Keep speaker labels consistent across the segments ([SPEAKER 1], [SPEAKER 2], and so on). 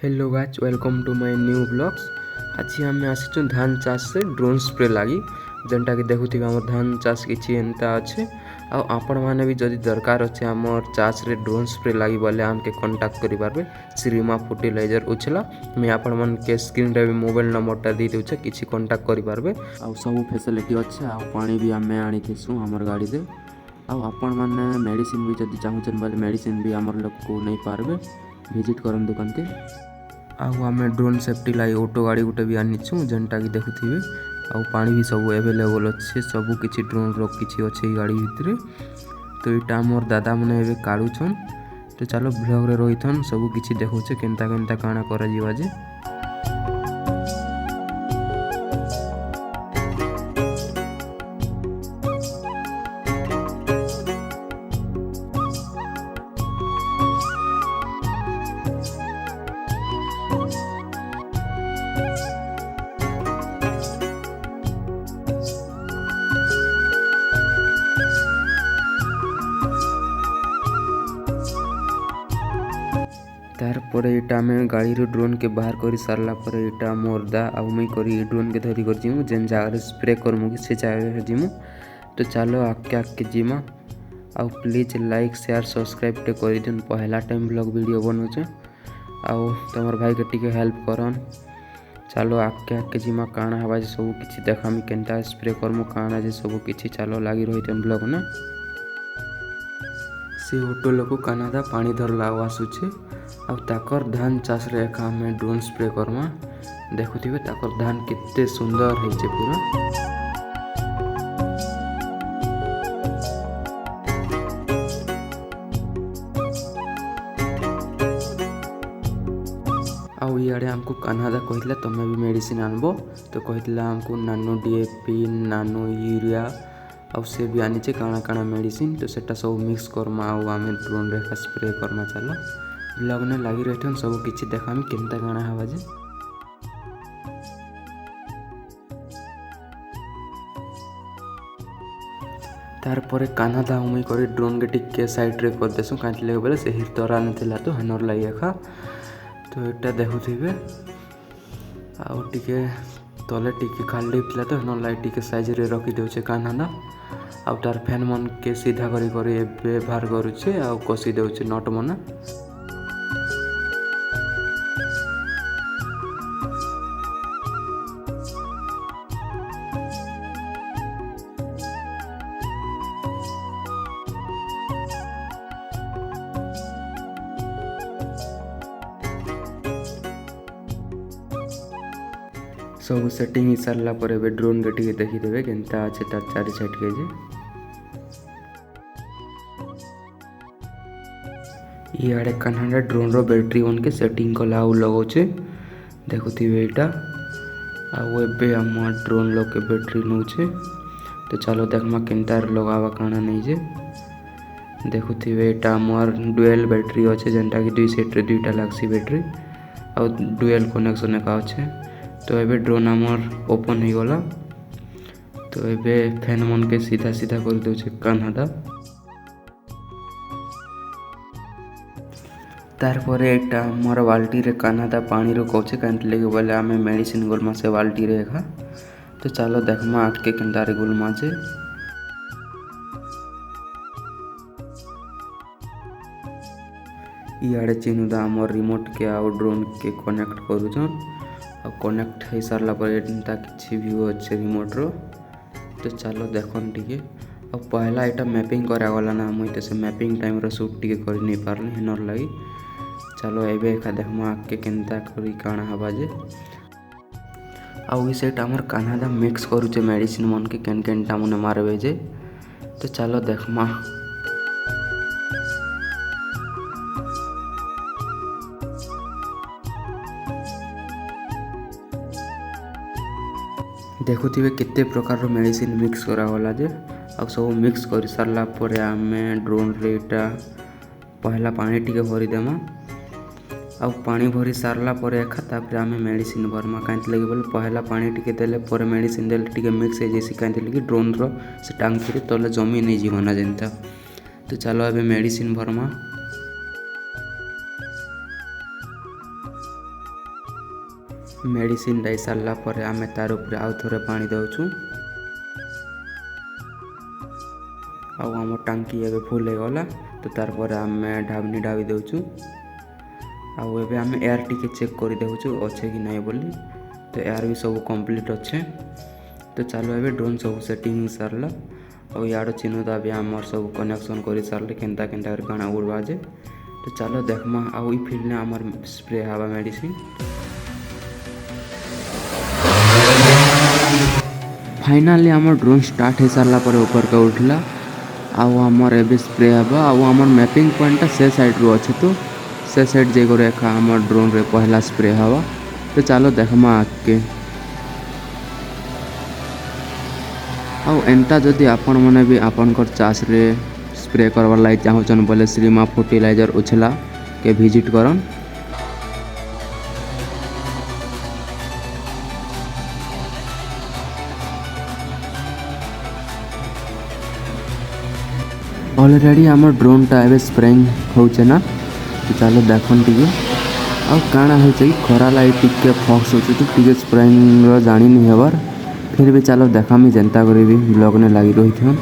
[SPEAKER 1] Hello guys, welcome to my new blogs. आज आम आसी धान चाष से ड्रोन स्प्रे लगी जेनटा कि देखुथिबे आम धान चाष किछि एंता अच्छे आपण माने भी जदि दरकार अच्छे आमर चाष रे ड्रोन स्प्रे लगी बोले आमके कांटेक्ट करि पारबे। श्रीमा फर्टिलाइजर उछला मैं आपण मन के स्क्रीन रे मोबाइल नंबर दी देउछे, किछि कांटेक्ट करि पारबे। आ सब फैसिलिटी अच्छे आ पानी भी आमे आनी थिसु हमर गाड़ी दे। आपण माने मेडिसिन भी जदि चाहूछन बोले मेडिसिन भी हमर लोग को नहीं पारबे, विजिट करन दुकान के। आम ड्रोन सेफ्टी लाई ऑटो गाड़ी गोटे भी आनीचु जेनटा कि देखुथिबे। पानी भी सब एवेलेबल अच्छे, सब किछि ड्रोन रो किछि अच्छे गाड़ी भितरे। तो यहाँ मोर दादा मैंने एवं काढ़ुछन। तो चलो ब्लॉग रे रहीथन सब किछि देखौछे केनता केनता काଣା करा जीवा जे। तार इटा आम गाड़ी ड्रोन के बाहर कर सारा पर इटा मोर दा मुई करी ड्रोन के धरी कर जीमु जेन जगह स्प्रे करमु कि से जगह जीमु। तो चलो आगे आगे जीमा। आउ प्लीज लाइक शेयर सब्सक्राइब टे कर दिन, पहला टाइम ब्लॉग वीडियो बनौचे। आउ तमर भाई के टिके हेल्प करन। चलो आगे आगे जीमा काଣା हवा सब किछि देखामी केनता स्प्रे करमु काଣା जे सब किछि। चलो लगी रही ब्लॉग ने। से ऑटो लोक कानादा पानी धरला आसुचे ताकर धान चाष रे एका हमें ड्रोन स्प्रे करमा। देखुथिबे ताकर धान कितने सुंदर होइचे पूरा। आउ इे हमको कान्हादा कहला तुम्हें भी मेडिसिन आनबो। तो कहला हमको नानो डीएपी नानो यूरिया आउ से भी आनीचे काଣା काଣା मेडिसिन। तो सेटा सब मिक्स करमा आम ड्रोन रे स्प्रे करमा। चलो ब्लॉग ने लगी रही सब किछि देखामी केनता काଣା हवा जे। तार परे कान्हादा मुई करी ड्रोन के टिके साइड रे कर देसु कांति लगे बोले से हिरतरा नथिला तो हनर लागि एखा। तो एटा देखुथिबे आउ टिके तले टिके खाली थिला तो हनर लागि टिके साइज रे रखि देउछे कान्हादा। आउ तार फैन मन के सीधा करी करी एबे बाहर करूछे आउ कसी देउछे नट मन। सब सेटिंग हो सारा पर एबे ड्रोन के टिके देखिदेवे केनता अच्छे तार चारि साइड के जे। इे कान्हाडा ड्रोन रो बैटरी वन के सेटिंग कला आउ लगौचे देखुथिबे एटा। आउ एबे हम ड्रोन लोग के बैटरी नौचे। तो चलो देखमा केनता लगावा काଣା नहीं जे। देखुथिबे एटा हमर डुअल बैटरी अच्छे जेनटा कि दुई सेट रे दुईटा लागसी बैटरी आउ डुअल कनेक्शन एका अच्छे। तो एबे ड्रोन आमर ओपन हो गला। तो एबे फैन मन के सीधा सीधा कर देउछे कान्हादा। तार परे एटा हमर बाल्टी रे कान्हादा पानी रो कोचे कांति लेगे बोले आमे मेडिसिन गोलमा से बाल्टी रे एखा। तो चलो देखमा आटके केनता रे गोलमा जे। इे चिनुदा हमर रिमोट के आउ ड्रोन के कनेक्ट करूछन। कनेक्ट हो सारा पर एंता किछि व्यू अच्छे रिमोट रो। तो चलो देखन टिके पहला एटा मैपिंग करा गला ना मुई तो से मैपिंग टाइम रो शूट टिके कर नहीं पारली हिनर लगी। चलो एबे एका देखमा आके केनता करी काଣା हवा जे। आउ ई सेट हमर कान्हादा मिक्स करूचे मेडिसिन मन के केन केनटा मने मारबे जे। तो चलो देखमा। देखुथिबे केते प्रकार मेडिसिन मिक्स करा गला जे। आ सब मिक्स कर सारा पर आमे ड्रोन रे एटा पहला पानी टिके भरी देमा। आउ पानी भरी सारा पर एखा तापर आमे मेडिसिन भरमा कांति लगे बोले पहला पानी टिके देले पर मेडिसिन देले टिके मिक्स हो जैसी कांति लगे ड्रोन रो से टांकी रे तले जमी नहीं जीवना जेनता। तो चलो एबे मेडिसिन भरमा। मेडिसिन दे सारा पर आम तार उपर आउ थे पानी दौचु। आम टांकी एवं फुल हो गला तो तार पर आम ढाबनी ढाबी दौचु। आउ आम एयर टिके चेक कर देखु अच्छे कि नहीं बोली। तो एयर भी सब कंप्लीट अच्छे। तो चलो ए ड्रोन सब सेटिंग सारा और यार चिन्हता भी आम सब कनेक्शन कर सारे केन्ता केन्ता काଣା उड़वा जे। तो चलो देखमा आउ फील्ड ने आमर स्प्रे हवा मेडिसिन। फाइनाली आम ड्रोन स्टार्ट हो सारा पर ऊपर के उठला आउ आमर एबे स्प्रे हवा आउ आमर मैपिंग पॉइंट से साइड रू अच्छे। तो से साइड जेगर एका आम ड्रोन रे पहला स्प्रे हवा। तो चलो देखमा आगे आउ एंता जदि आपण मैंने भी आपणकर चाष रे स्प्रे करवार लगे चाहून बोले श्रीमा फर्टिलाइजर उछला के विजिट करन। ऑलरेडी आम ड्रोन टा एवं स्प्रेइंग होचे ना। तो चलो देखन टिके आउ काଣା हो खरा लगे टिके फक्स हो तो टिके स्प्रेइंग जानी नहीं हबार। फिर भी चलो देखामी जेनता करी भी ब्लॉग ने लगी रही थे।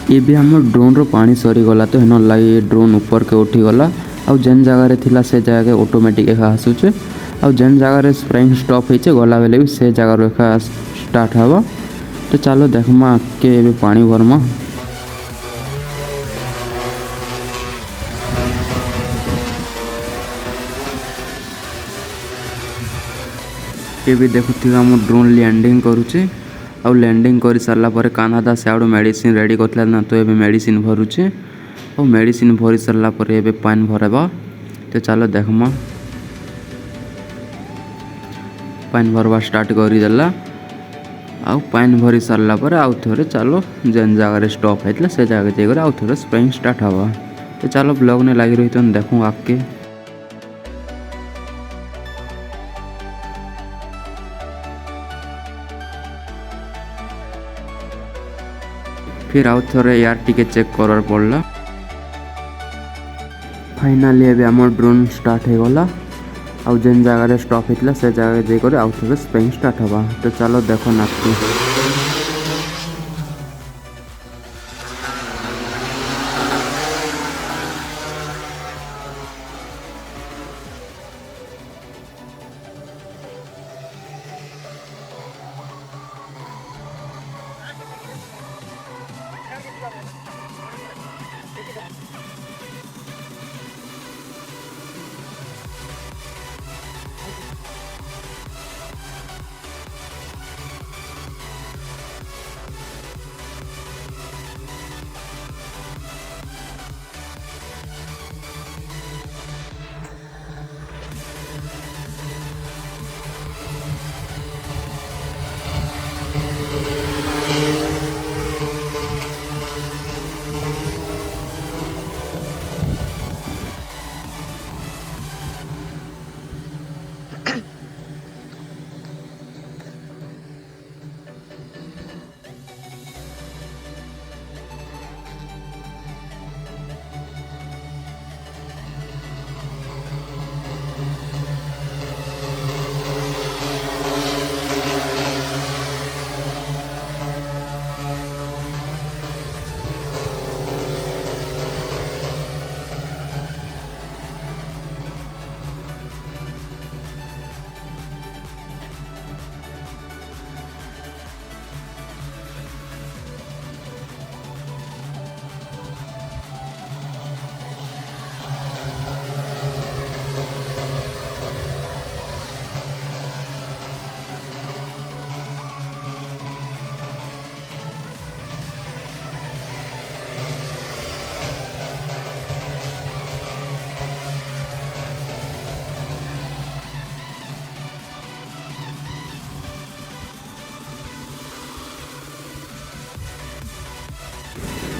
[SPEAKER 1] ये भी आम ड्रोन रो पानी सरीगला तो हेन लगे ड्रोन ऊपर के उठीगला आउ जेन जगह थिला से जगह ऑटोमेटिक एका आसुचे आउ जेन जगह स्प्रेइंग स्टॉप होइचे गला बेले भी से जगह एका स्टार्ट हवा। तो चलो देखमा के भी पानी भरमा। ये भी देखुथिबा हम ड्रोन लैंडिंग करूचे आउ लैंडिंग कर सारा पर कान्हादा से आड़ मेडिसिन रेडी करथिला ना। तो एबे मेडिसिन भरुचे और मेडिसिन भरी सारा पर एबे पानी भरबा। तो चलो देखमा पानी भरवा स्टार्ट करी देला आउ पानी भरी सारा पर आउ थोड़े चलो जेन जगह स्टॉप होइतला से जगह जेगर आउ थोड़े स्प्रेइंग स्टार्ट हवा। तो चलो ब्लॉग ने लगी रही तो देखूँ आके। फिर आउ थोड़े यार टिके चेक करार पड़ला। फाइनाली एबे आम ड्रोन स्टार्ट हो गला आउ जेन जगह स्टॉप होइतला से जगह जेकर आउ थोड़े स्प्रेइंग स्टार्ट हवा। तो चलो देखो नाकू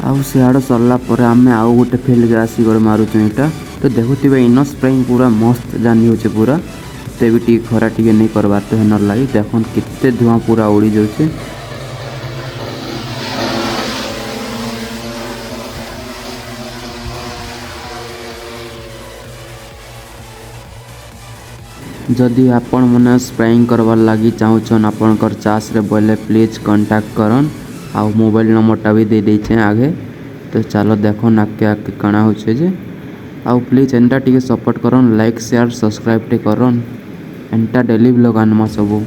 [SPEAKER 1] आउ सियाड़ सरला पर आम आउ गोटे फिल्ड के आसिक मारुचु इटा तो देखुवे इन स्प्रेइंग पूरा मस्त जानी होचे पूरा ते भी टी खरा टी नहीं करवार तो हेनर लगी देखन केते धुआं पूरा उड़ी जाऊे। जदि आपण मैंने स्प्रेइंग करवार लगी चाहून आपणकर चाष रे बोले प्लीज कांटेक्ट करन आउ मोबाइल नंबरटा भी दे देछे आगे तो चलो देखो आगे आगे कणा होचे जे आउ प्लीज एंटा टिके सपोर्ट करन लाइक शेयर सब्सक्राइब टे करन एंटा डेली ब्लॉग आनमा सबू।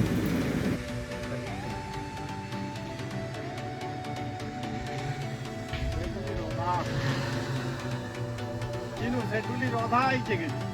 [SPEAKER 2] इनु से टुली रोधा आई के